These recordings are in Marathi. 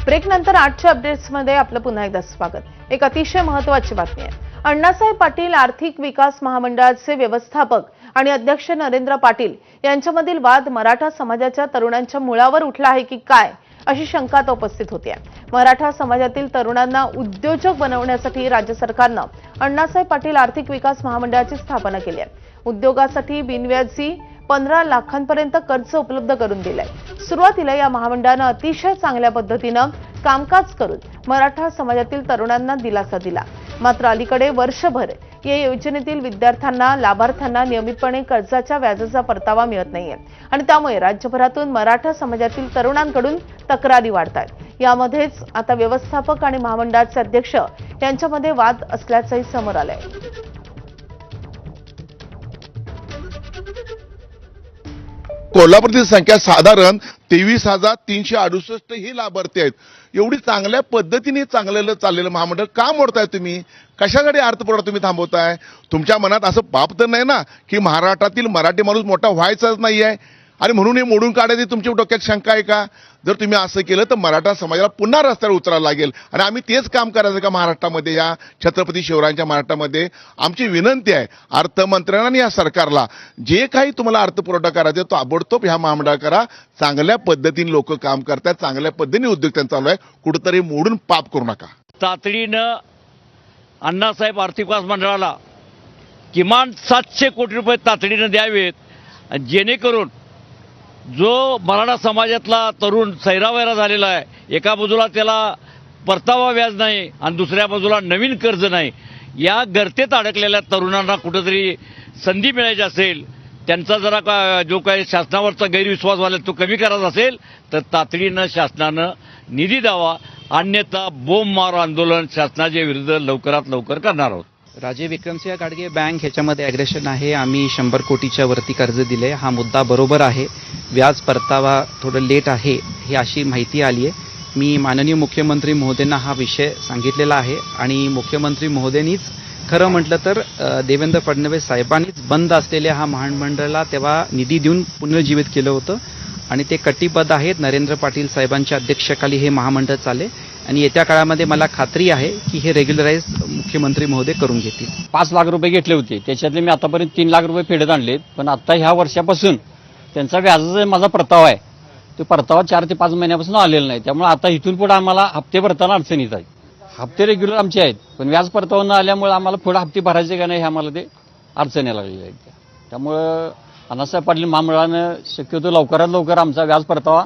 ब्रेकनंतर आजच्या अपडेट्समध्ये आपलं पुन्हा एकदा स्वागत। एक अतिशय महत्त्वाची बातमी आहे। अण्णासाहेब पाटील आर्थिक विकास महामंडळाचे व्यवस्थापक आणि अध्यक्ष नरेंद्र पाटील यांच्यामधील वाद मराठा समाजाच्या तरुणांच्या मुळावर उठला आहे की काय अशी शंका आता उपस्थित होते आहे। मराठा समाजातील तरुणांना उद्योजक बनवण्यासाठी राज्य सरकारने अण्णासाहेब पाटील आर्थिक विकास महामंडळाची स्थापना केली आहे। उद्योगासाठी बिनव्याजी 15 लाखांपर्यंत कर्ज उपलब्ध करून दिले आहे। सुरुवातीला या महामंडळाने अतिशय चांगल्या पद्धतीने कामकाज करून मराठा समाजातील तरुणांना दिलासा दिला। मात्र अलीकडे वर्षभर या योजनेतील विद्यार्थ्यांना लाभार्थ्यांना नियमितपणे कर्जाच्या व्याजाचा परतावा मिळत नाहीये आणि त्यामुळे राज्यभरातून मराठा समाजातील तरुणांकडून तक्रारी वाढतात। यामध्येच आता व्यवस्थापक आणि महामंडळाचे अध्यक्ष यांच्यामध्ये वाद असल्याचंही समोर आलंय। कोल्हापूरची संख्या साधारण 23,368 ही लाभार्थी आहेत। एवढी चांगल्या पद्धतीने चाललेलं महामंडळ का मोडताय तुम्ही? कशासाठी अर्थपुरवठा तुम्ही थांबवताय? तुमच्या मनात असं पाप तर नाही ना की महाराष्ट्रातील मराठी माणूस मोठा व्हायचाच नाहीये आणि म्हणून हे मोडून काढायची तुमच्या डोक्यात शंका आहे का? जर तुम्ही असं केलं तर मराठा समाजाला पुन्हा रस्त्यावर उतरायला लागेल आणि आम्ही तेच काम करायचं का महाराष्ट्रामध्ये? या छत्रपती शिवरायांच्या महाराष्ट्रामध्ये आमची विनंती आहे अर्थमंत्र्यांना आणि या सरकारला, जे काही तुम्हाला अर्थपुरवठा करायचा तो ताबडतोब ह्या महामंडळात करा। चांगल्या पद्धतीने लोक काम करतात, चांगल्या पद्धतीने उद्योग त्यांचा चालू आहे, कुठेतरी मोडून पाप करू नका। तातडीनं अण्णासाहेब आर्थिक विकास मंडळाला किमान 700 कोटी रुपये तातडीनं द्यावेत, जेणेकरून जो मराठा समाजातला तरुण सैरावैरा झालेला आहे, एका बाजूला त्याला परतावा व्याज नाही आणि दुसऱ्या बाजूला नवीन कर्ज नाही, या गर्तेत अडकलेल्या तरुणांना कुठेतरी संधी मिळायची असेल, त्यांचा जरा जो काही शासनावरचा गैरविश्वास झाला तो कमी करायचा असेल तर तातडीनं शासनानं निधी द्यावा, अन्यथा बोंबमार आंदोलन शासनाच्या विरुद्ध लवकरात लवकर करणार आहोत। राजे विक्रमसिंह गाडगे बँक ह्याच्यामध्ये ॲग्रेशन आहे। आम्ही 100 कोटीच्या वरती कर्ज दिले, हा मुद्दा बरोबर आहे। व्याज परतावा थोडं लेट आहे ही अशी माहिती आली आहे। मी माननीय मुख्यमंत्री महोदयांना हा विषय सांगितलेला आहे आणि मुख्यमंत्री महोदयांनीच खरं म्हटलं तर देवेंद्र फडणवीस साहेबांनीच बंद असलेल्या हा महामंडळाला तेव्हा निधी देऊन पुनर्जीवित केलं होतं आणि ते कटिबद्ध आहेत। नरेंद्र पाटील साहेबांच्या अध्यक्षतेखाली हे महामंडळ चालले आणि येत्या काळामध्ये मला खात्री आहे की हे रेग्युलराइज मुख्यमंत्री महोदय करून घेतील। 5 लाख रुपये घेतले होते, त्याच्यातले मी आतापर्यंत 3 लाख रुपये फेडत आणलेत, पण आता ह्या वर्षापासून त्यांचा व्याजाचा माझा परतावा आहे तो परतावा 4 ते 5 महिन्यापासून आलेला नाही। त्यामुळे आता इथून पुढे आम्हाला हप्ते भरताना अडचण येत आहे। हप्ते रेग्युलर आमचे आहेत पण व्याज परतावा न आल्यामुळे आम्हाला पुढे हप्ते भरायचे का नाही हे आम्हाला ते अडचण यायला लागलेली आहे। त्यामुळं अण्णासाहेब पाटील महामंडळानं शक्यतो लवकरात लवकर आमचा व्याज परतावा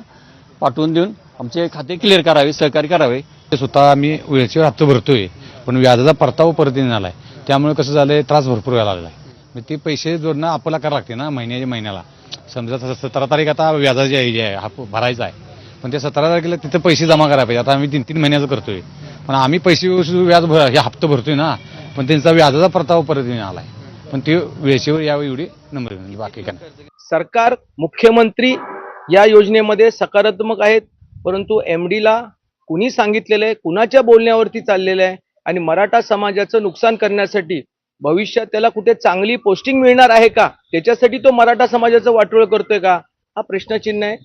पाठवून देऊन आमचे खाते क्लिअर करावे, सहकार्य करावे। स्वतः आम्ही वेळेवर हप्ते भरतोय पण व्याजाचा परतावा परत येऊन आलाय, त्यामुळे कसं झालंय त्रास भरपूर व्हायला लागलाय। मग ते पैसे जोडणं आपल्याला करावं लागते ना महिन्याला। समजा 17 तारीख आता व्याजाची आहे भरायचा आहे, पण ते 17 तारखेला तिथे पैसे जमा करायला पाहिजे। आता आम्ही 3-3 महिन्याचं करतोय पण आम्ही पैसे व्याज हे हप्ते भरतोय ना, पण त्यांचा व्याजाचा परतावा परत येऊन आलाय, पण ते वेळेवर यावं एवढी नंबर बाकी काय नाही। सरकार मुख्यमंत्री या योजनेमध्ये सकारात्मक आहेत, परंतु एमडीला कुणी सांगितलेलं आहे, कुणाच्या बोलण्यावरती चाललेलं आहे आणि मराठा समाजाचं नुकसान करण्यासाठी भविष्यात त्याला कुठे चांगली पोस्टिंग मिळणार आहे का, त्याच्यासाठी तो मराठा समाजाचं वाटोळं करतोय का, हा प्रश्नचिन्ह आहे।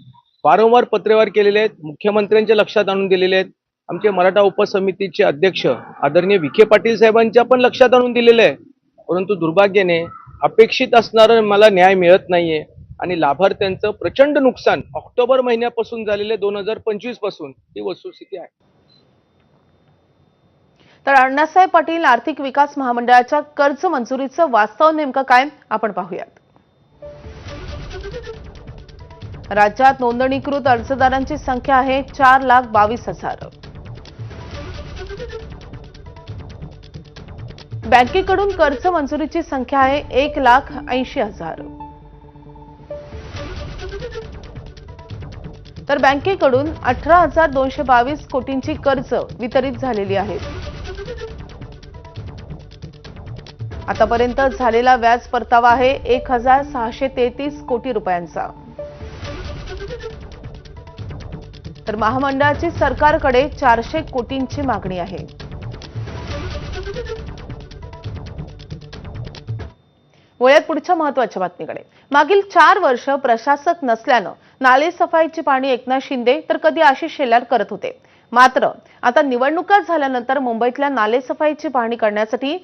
वारंवार पत्रव्यवहार केलेले आहेत, मुख्यमंत्र्यांच्या लक्षात आणून दिलेले आहेत, आमचे मराठा उपसमितीचे अध्यक्ष आदरणीय विखे पाटील साहेबांच्या पण लक्षात आणून दिलेलं आहे, परंतु दुर्भाग्याने अपेक्षित असणारा मला न्याय मिळत नाहीये आणि लाभार्थ्यांचं प्रचंड नुकसान ऑक्टोबर महिन्यापासून झालेले 2025 पासून ही वस्तुस्थिती आहे। तर अण्णासाहेब पाटील आर्थिक विकास महामंडळाच्या कर्ज मंजुरीचं वास्तव नेमकं काय आपण पाहूयात। राज्यात नोंदणीकृत अर्जदारांची संख्या आहे 4,22,000। बँकेकडून कर्ज मंजुरीची संख्या आहे 1,80,000। तर बँकेकडून 18,222 कोटींची कर्ज वितरित झालेली आहेत। आतापर्यंत झालेला व्याज परतावा आहे 1,633 कोटी रुपयांचा। तर महामंडळाची सरकारकडे 400 कोटींची मागणी आहे। वळूयात पुढच्या महत्त्वाच्या बातमीकडे। मागील 4 वर्ष प्रशासक नसल्यानं नाले सफाईची पाहणी एकनाथ शिंदे तर कधी आशिष शेलार करत होते। मात्र आता निवडणुका झाल्यानंतर मुंबईतल्या नालेसफाईची पाहणी करण्यासाठी